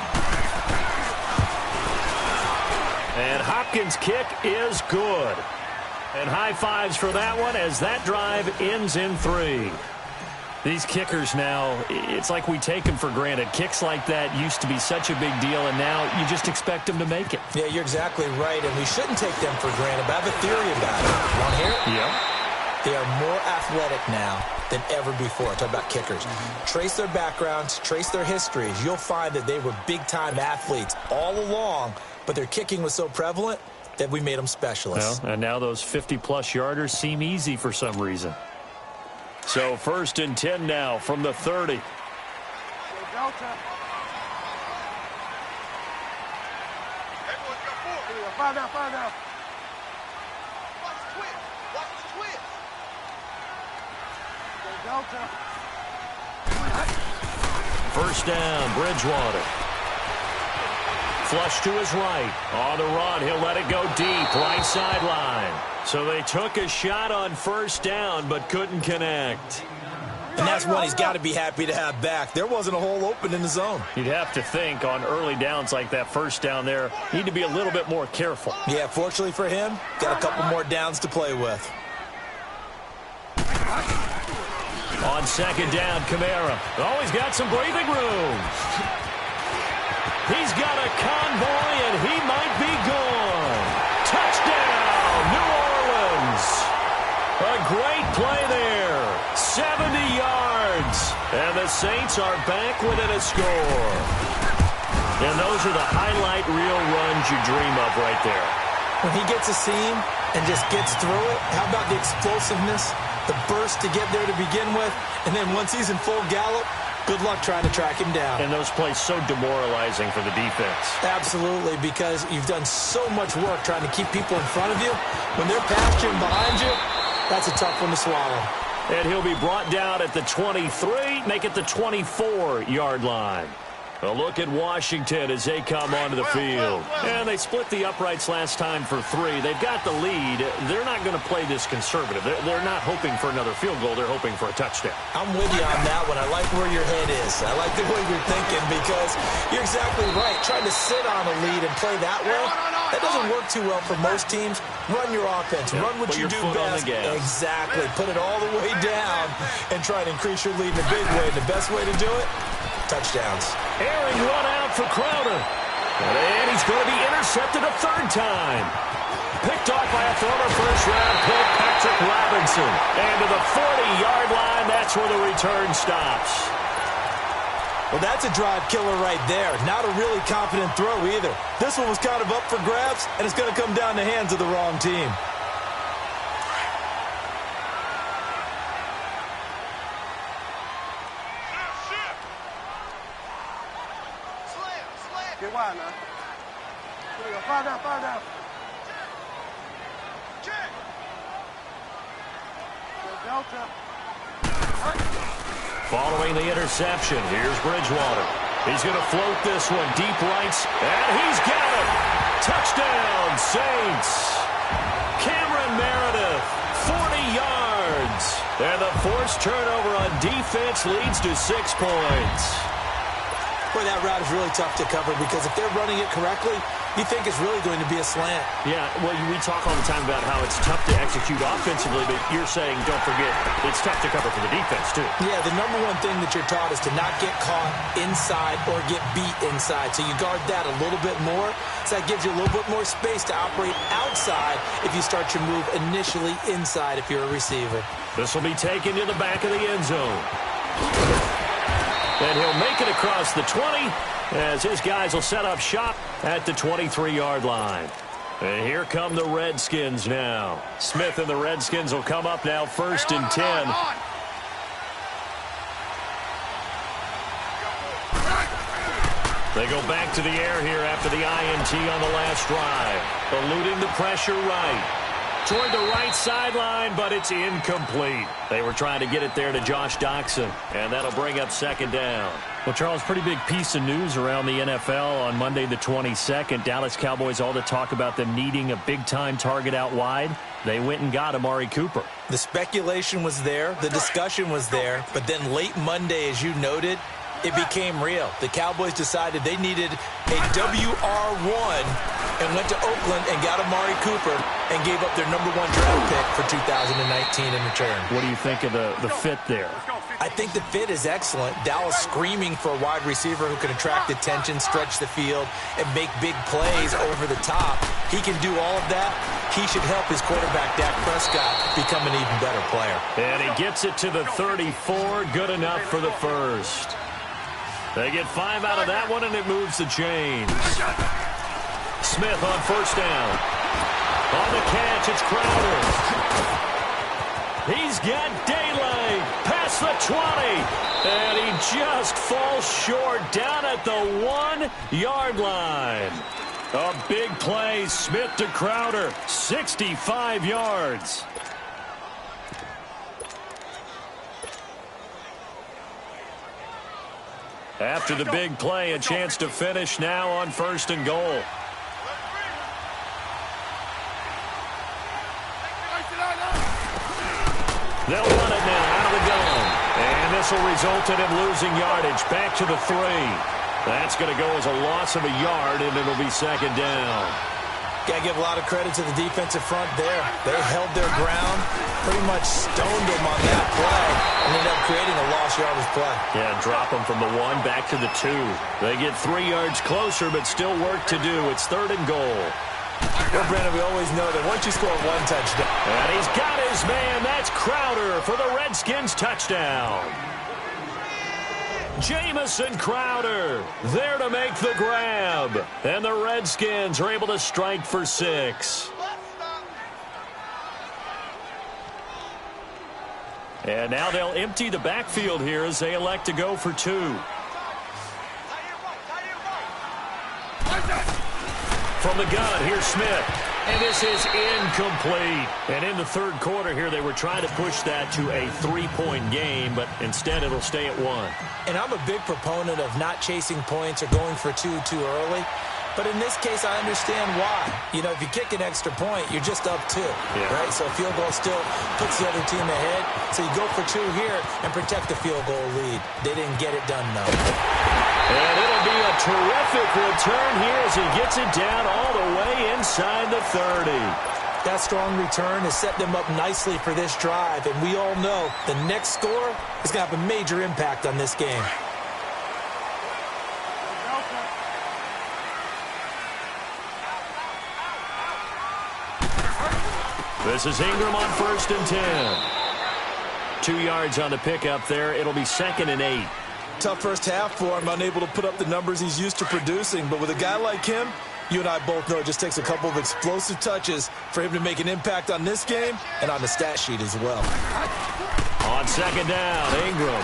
And Hopkins' kick is good. And high fives for that one as that drive ends in 3. These kickers now, it's like we take them for granted. Kicks like that used to be such a big deal, and now you just expect them to make it. Yeah, you're exactly right, and we shouldn't take them for granted. But I have a theory about it. Want to hear it? Yeah. They are more athletic now than ever before. Talk about kickers. Trace their backgrounds, trace their histories. You'll find that they were big-time athletes all along, but their kicking was so prevalent that we made them specialists. Well, and now those 50-plus yarders seem easy for some reason. So 1st and 10 now from the 30. Find out. Watch the twist. First down, Bridgewater. Flush to his right. On the run, he'll let it go deep, right sideline. So they took a shot on first down, but couldn't connect. And that's one he's got to be happy to have back. There wasn't a hole open in the zone. You'd have to think on early downs like that first down there, need to be a little bit more careful. Yeah, fortunately for him, got a couple more downs to play with. On second down, Kamara. Oh, he's got some breathing room. He's got a convoy, and he might be gone. Touchdown, New Orleans. A great play there. 70 yards. And the Saints are back within a score. And those are the highlight reel runs you dream of right there. When he gets a seam and just gets through it, how about the explosiveness, the burst to get there to begin with, and then once he's in full gallop, good luck trying to track him down. And those plays so demoralizing for the defense. Absolutely, because you've done so much work trying to keep people in front of you. When they're past you and behind you, that's a tough one to swallow. And he'll be brought down at the 23, make it the 24-yard line. A look at Washington as they come onto the field. And they split the uprights last time for 3. They've got the lead. They're not going to play this conservative. They're not hoping for another field goal. They're hoping for a touchdown. I'm with you on that one. I like where your head is. I like the way you're thinking because you're exactly right. Trying to sit on a lead and play that way, that doesn't work too well for most teams. Run your offense. Yeah, run what you do best. Exactly. Put it all the way down and try to increase your lead in a big way. The best way to do it, touchdowns. Airing one out for Crowder. And he's going to be intercepted a 3rd time. Picked off by a former first-round pick, Patrick Robinson. And to the 40-yard line, that's where the return stops. Well, that's a drive killer right there. Not a really confident throw either. This one was kind of up for grabs, and it's going to come down the hands of the wrong team. Get wide now. Here we go. Fire down. Check. Delta. Following the interception, here's Bridgewater. He's going to float this one deep rights, and he's got it. Touchdown, Saints. Cameron Meredith, 40 yards. And the forced turnover on defense leads to 6 points. Boy, that route is really tough to cover because if they're running it correctly, you think it's really going to be a slant. Yeah, well, we talk all the time about how it's tough to execute offensively, but you're saying, don't forget, it's tough to cover for the defense, too. Yeah, the number one thing that you're taught is to not get caught inside or get beat inside. So you guard that a little bit more. So that gives you a little bit more space to operate outside if you start your move initially inside if you're a receiver. This will be taken to the back of the end zone. And he'll make it across the 20 as his guys will set up shop at the 23-yard line. And here come the Redskins now. Smith and the Redskins will come up now 1st and 10. They go back to the air here after the INT on the last drive. Eluding the pressure right. Toward the right sideline, but it's incomplete. They were trying to get it there to Josh Doxson, and that'll bring up 2nd down. Well, Charles, pretty big piece of news around the NFL on Monday the 22nd. Dallas Cowboys, all the talk about them needing a big-time target out wide. They went and got Amari Cooper. The speculation was there. The discussion was there. But then late Monday, as you noted, it became real. The Cowboys decided they needed a WR1 and went to Oakland and got Amari Cooper and gave up their #1 draft pick for 2019 in return. What do you think of the fit there? I think the fit is excellent. Dallas screaming for a wide receiver who can attract attention, stretch the field, and make big plays over the top. He can do all of that. He should help his quarterback, Dak Prescott, become an even better player. And he gets it to the 34. Good enough for the first. They get 5 out of that one, and it moves the chains. Smith on 1st down. On the catch, it's Crowder. He's got daylight past the 20. And he just falls short down at the 1-yard line. A big play, Smith to Crowder, 65 yards. After the big play, a chance to finish now on 1st and goal. They'll run it now out of the gun. And this will result in him losing yardage back to the 3. That's going to go as a loss of a yard, and it'll be 2nd down. Got to give a lot of credit to the defensive front there. They held their ground, pretty much stoned them on that play, and ended up creating a lost yardage play. Yeah, drop them from the 1 back to the 2. They get 3 yards closer, but still work to do. It's 3rd and goal. Well, Brandon, we always know that once you score 1 touchdown. And he's got his man. That's Crowder for the Redskins touchdown. Jamison Crowder there to make the grab. And the Redskins are able to strike for 6. And now they'll empty the backfield here as they elect to go for 2. From the gun, here's Smith. And this is incomplete. And in the 3rd quarter here, they were trying to push that to a 3-point game, but instead it'll stay at 1. And I'm a big proponent of not chasing points or going for 2 too early. But in this case, I understand why. You know, if you kick an extra point, you're just up 2, right? So a field goal still puts the other team ahead. So you go for 2 here and protect the field goal lead. They didn't get it done, though. And it'll be a terrific return here as he gets it down all the way inside the 30. That strong return has set them up nicely for this drive. And we all know the next score is going to have a major impact on this game. This is Ingram on 1st and 10. 2 yards on the pickup there. It'll be 2nd and 8. Tough first half for him, unable to put up the numbers he's used to producing. But with a guy like him, you and I both know it just takes a couple of explosive touches for him to make an impact on this game and on the stat sheet as well. On 2nd down, Ingram.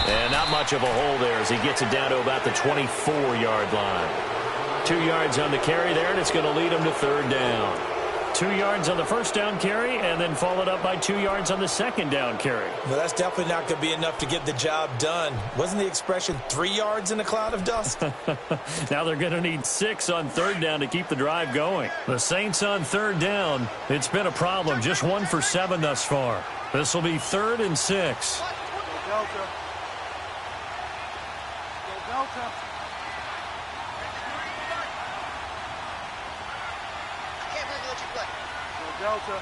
And not much of a hole there as he gets it down to about the 24-yard line. 2 yards on the carry there, and it's going to lead him to 3rd down. 2 yards on the 1st down carry, and then followed up by 2 yards on the 2nd down carry. Well, that's definitely not going to be enough to get the job done. Wasn't the expression 3 yards in a cloud of dust? Now they're going to need 6 on 3rd down to keep the drive going. The Saints on 3rd down. It's been a problem. Just 1 for 7 thus far. This will be 3rd and 6. Delta.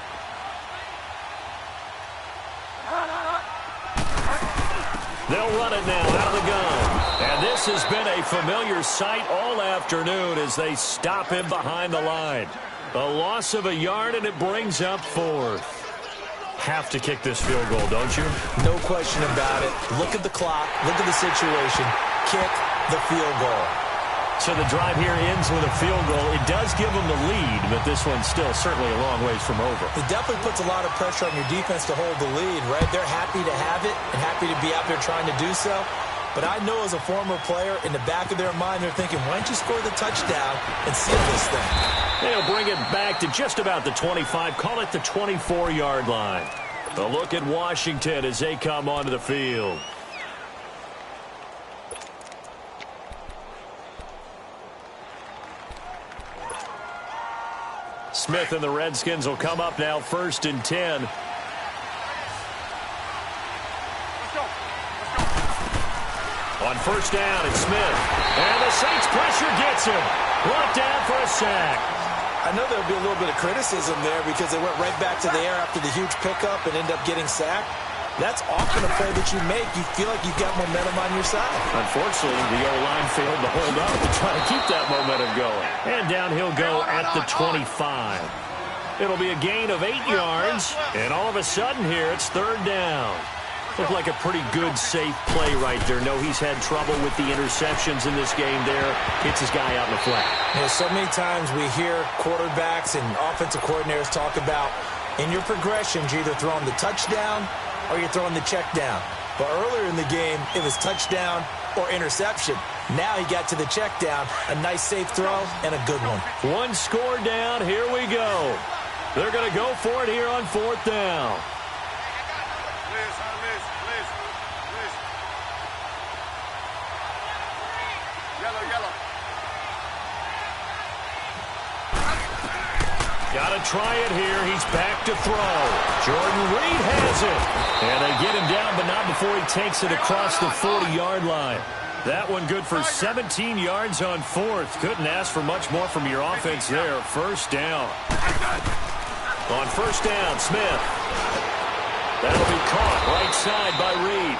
They'll run it now out of the gun. And this has been a familiar sight all afternoon as they stop him behind the line. A loss of a yard, and it brings up fourth. Have to kick this field goal, don't you? No question about it. Look at the clock. Look at the situation. Kick the field goal. So the drive here ends with a field goal. It does give them the lead, but this one's still certainly a long ways from over. It definitely puts a lot of pressure on your defense to hold the lead, right? They're happy to have it and happy to be out there trying to do so. But I know as a former player, in the back of their mind, they're thinking, why don't you score the touchdown and seal this thing? They'll bring it back to just about the 25. Call it the 24-yard line. A look at Washington as they come onto the field. Smith and the Redskins will come up now, 1st and 10. On 1st down, it's Smith. And the Saints pressure gets him. Brought down for a sack. I know there'll be a little bit of criticism there because they went right back to the air after the huge pickup and end up getting sacked. That's often a play that you make. You feel like you've got momentum on your side. Unfortunately, the O-line failed to hold up to try to keep that momentum going. And down he'll go at the 25. It'll be a gain of 8 yards. And all of a sudden here, it's 3rd down. Looked like a pretty good, safe play right there. No, he's had trouble with the interceptions in this game there. Hits his guy out in the flat. You know, so many times we hear quarterbacks and offensive coordinators talk about in your progressions, you're either throwing the touchdown or you're throwing the check down. But earlier in the game, it was touchdown or interception. Now he got to the check down. A nice, safe throw and a good one. One score down. Here we go. They're going to go for it here on 4th down. Got to try it here. He's back to throw. Jordan Reed has it. And they get him down, but not before he takes it across the 40-yard line. That one good for 17 yards on 4th. Couldn't ask for much more from your offense there. 1st down. On 1st down, Smith. That'll be caught right side by Reed.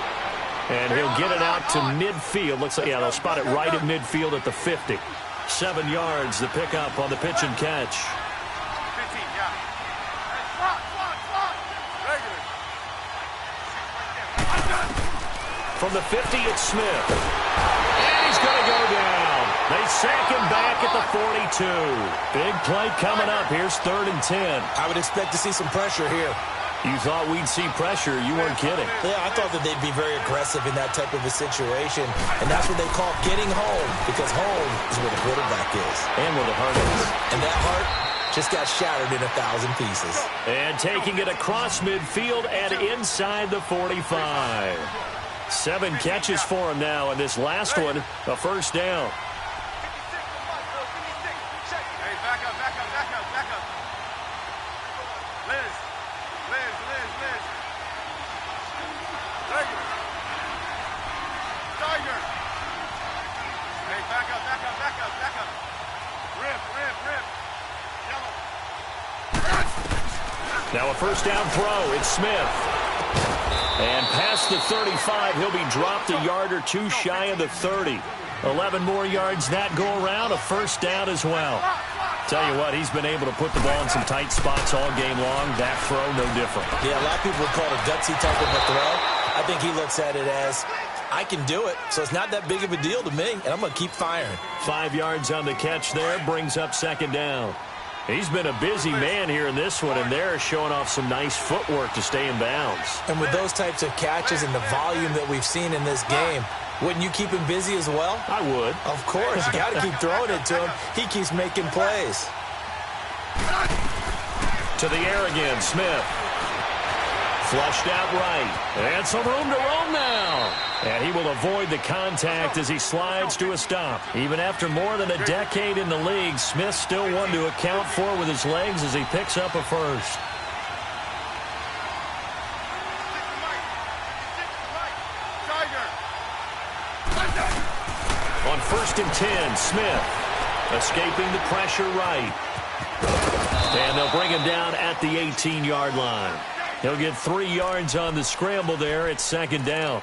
And he'll get it out to midfield. Looks like, yeah, they'll spot it right at midfield at the 50. 7 yards, the pickup on the pitch and catch. From the 50, it's Smith. And he's going to go down. They sack him back at the 42. Big play coming up. Here's 3rd and 10. I would expect to see some pressure here. You thought we'd see pressure. You weren't kidding. Yeah, I thought that they'd be very aggressive in that type of a situation. And that's what they call getting home, because home is where the quarterback is. And where the heart is. And that heart just got shattered in 1,000 pieces. And taking it across midfield and inside the 45. 7 catches for him now, and this last one, a 1st down. Hey, back up. Liz. Tiger. Hey, back up. Rip. Yellow. Now a 1st down throw. It's Smith. And past the 35, he'll be dropped a yard or 2 shy of the 30. 11 more yards that go around, a 1st down as well. Tell you what, he's been able to put the ball in some tight spots all game long. That throw, no different. Yeah, a lot of people would call it a gutsy type of a throw. I think he looks at it as, I can do it, so it's not that big of a deal to me, and I'm going to keep firing. 5 yards on the catch there, brings up 2nd down. He's been a busy man here in this one, and they're showing off some nice footwork to stay in bounds. And with those types of catches and the volume that we've seen in this game, wouldn't you keep him busy as well? I would. Of course. You got to keep throwing it to him. He keeps making plays. To the air again, Smith. Flushed out right. And some room to roam now. And he will avoid the contact as he slides to a stop. Even after more than a decade in the league, Smith still one to account for with his legs as he picks up a 1st. On 1st and 10, Smith escaping the pressure right. And they'll bring him down at the 18-yard line. He'll get 3 yards on the scramble there. It's second down.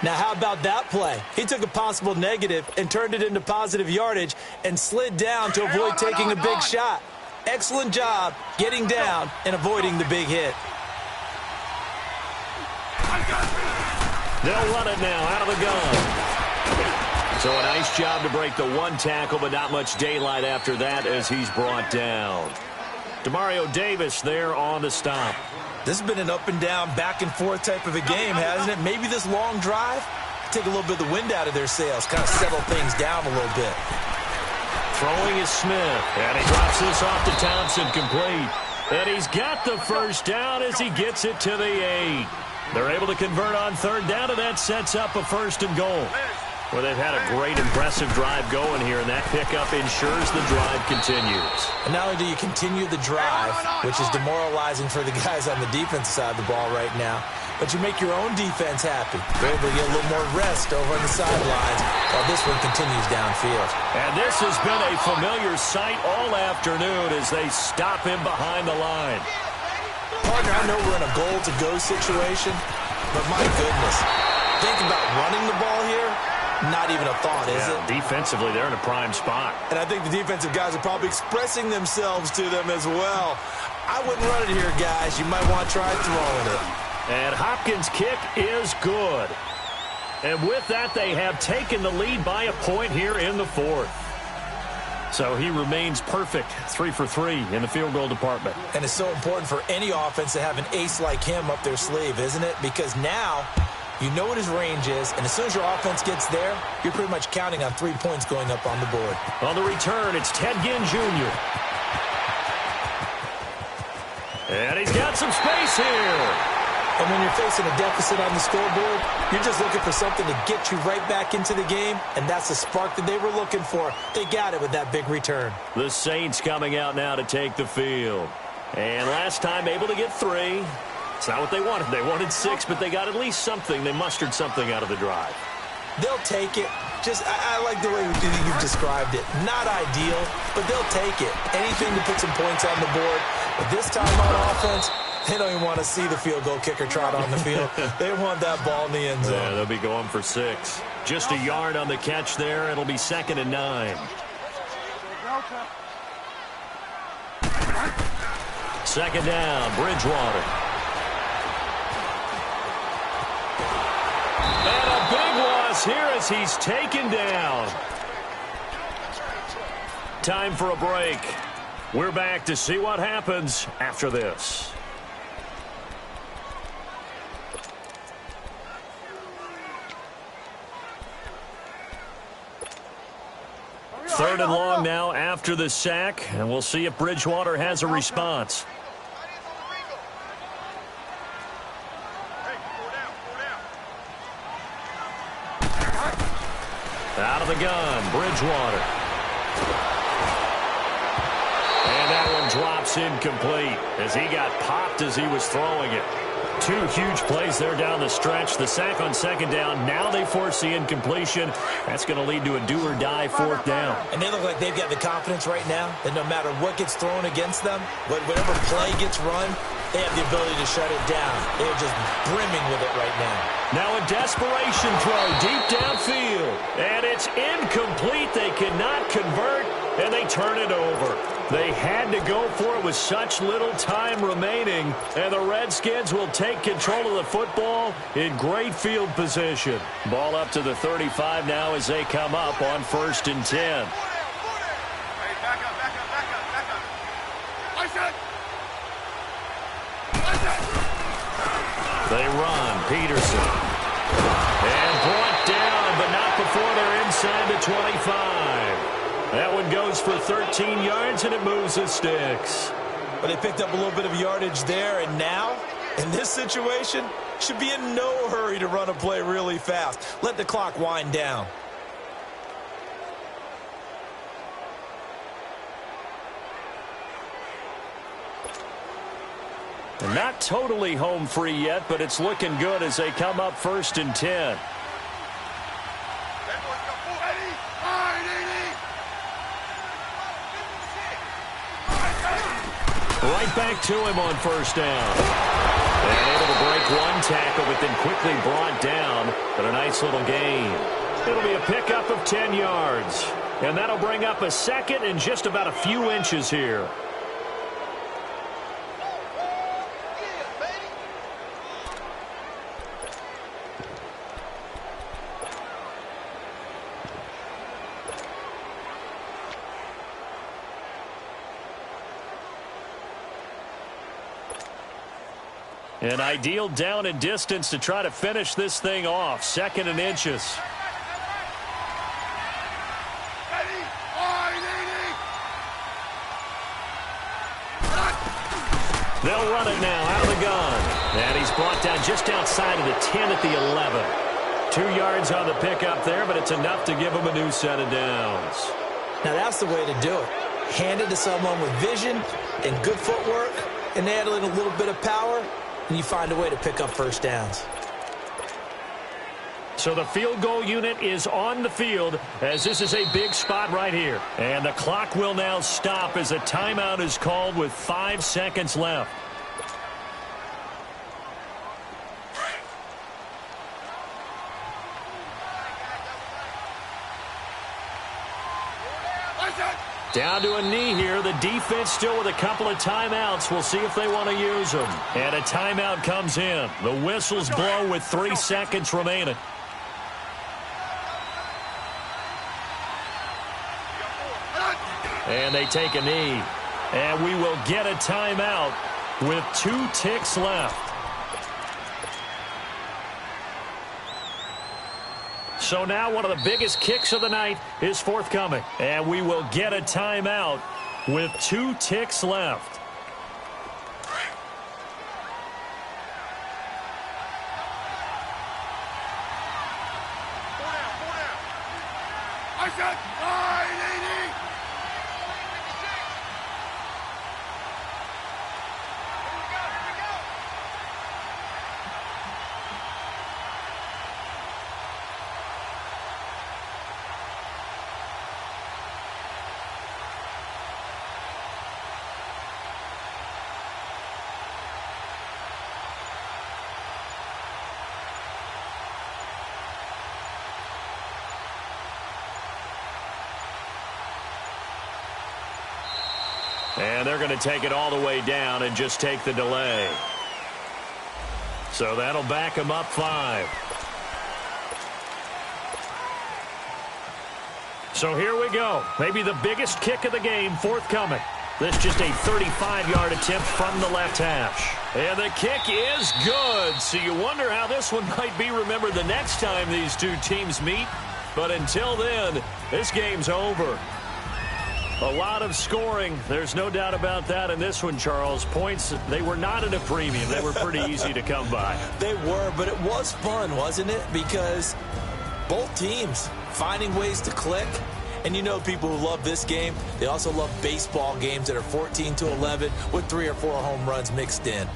Now, how about that play? He took a possible negative and turned it into positive yardage and slid down to avoid taking a big shot. Excellent job getting down and avoiding the big hit. They'll run it now out of the gun. So a nice job to break the one tackle, but not much daylight after that as he's brought down. Demario Davis there on the stop. This has been an up and down, back and forth type of a game, hasn't it? Maybe this long drive, take a little bit of the wind out of their sails, kind of settle things down a little bit. Throwing is Smith, and he drops this off to Thompson, complete. And he's got the first down as he gets it to the 8. They're able to convert on third down, and that sets up a 1st and goal. Well, they've had a great, impressive drive going here, and that pickup ensures the drive continues. And not only do you continue the drive, which is demoralizing for the guys on the defensive side of the ball right now, but you make your own defense happy. They're able to get a little more rest over on the sidelines while this one continues downfield. And this has been a familiar sight all afternoon as they stop him behind the line. Partner, I know we're in a goal-to-go situation, but my goodness, think about running the ball here. Not even a thought, is it? Defensively, they're in a prime spot. And I think the defensive guys are probably expressing themselves to them as well. I wouldn't run it here, guys. You might want to try throwing it. And Hopkins' kick is good. And with that, they have taken the lead by a point here in the 4th. So he remains perfect, 3 for 3 in the field goal department. And it's so important for any offense to have an ace like him up their sleeve, isn't it? Because now you know what his range is, and as soon as your offense gets there, you're pretty much counting on 3 points going up on the board. On the return, it's Ted Ginn Jr. And he's got some space here. And when you're facing a deficit on the scoreboard, you're just looking for something to get you right back into the game, and that's the spark that they were looking for. They got it with that big return. The Saints coming out now to take the field. And last time able to get 3. It's not what they wanted. They wanted 6, but they got at least something. They mustered something out of the drive. They'll take it. I like the way you've described it. Not ideal, but they'll take it. Anything to put some points on the board. But this time on offense, they don't even want to see the field goal kicker trot on the field. They want that ball in the end zone. Yeah, they'll be going for 6. Just a yard on the catch there. It'll be 2nd and 9. 2nd down, Bridgewater. And a big loss here as he's taken down. Time for a break. We're back to see what happens after this. Third and long now after the sack, and we'll see if Bridgewater has a response. Out of the gun, Bridgewater. And that one drops incomplete as he got popped as he was throwing it. 2 huge plays there down the stretch. The sack on 2nd down. Now they force the incompletion. That's going to lead to a do-or-die 4th down. And they look like they've got the confidence right now that no matter what gets thrown against them, whatever play gets run, they have the ability to shut it down. They're just brimming with it right now. Now a desperation throw deep downfield. And it's incomplete. They cannot convert, and they turn it over. They had to go for it with such little time remaining, and the Redskins will take control of the football in great field position. Ball up to the 35 now as they come up on 1st and 10. Hey, back up. They run. Peterson. And brought down, but not before they're inside the 25. That one goes for 13 yards, and it moves the sticks. But they picked up a little bit of yardage there, and now, in this situation, should be in no hurry to run a play really fast. Let the clock wind down. And not totally home free yet, but it's looking good as they come up 1st and 10. Right back to him on first down. And able to break one tackle, but then quickly brought down. But a nice little gain. It'll be a pickup of 10 yards. And that'll bring up a second and just about a few inches here. An ideal down and distance to try to finish this thing off. 2nd and inches. They'll run it now out of the gun. And he's brought down just outside of the 10 at the 11. 2 yards on the pickup there, but it's enough to give him a new set of downs. Now that's the way to do it. Hand it to someone with vision and good footwork, and add in a little bit of power, and you find a way to pick up first downs. So the field goal unit is on the field as this is a big spot right here. And the clock will now stop as a timeout is called with 5 seconds left. Down to a knee here. The defense still with a couple of timeouts. We'll see if they want to use them. And a timeout comes in. The whistles blow with 3 seconds remaining. And they take a knee. And we will get a timeout with 2 ticks left. So now one of the biggest kicks of the night is forthcoming. And we will get a timeout with 2 ticks left. I said 980. And they're going to take it all the way down and just take the delay. So that'll back them up 5. So here we go. Maybe the biggest kick of the game forthcoming. This just a 35-yard attempt from the left hash. And the kick is good. So you wonder how this one might be remembered the next time these two teams meet. But until then, this game's over. A lot of scoring. There's no doubt about that in this one, Charles. Points, they were not at a premium. They were pretty easy to come by. They were, but it was fun, wasn't it? Because both teams finding ways to click. And you know people who love this game, they also love baseball games that are 14-11 with 3 or 4 home runs mixed in.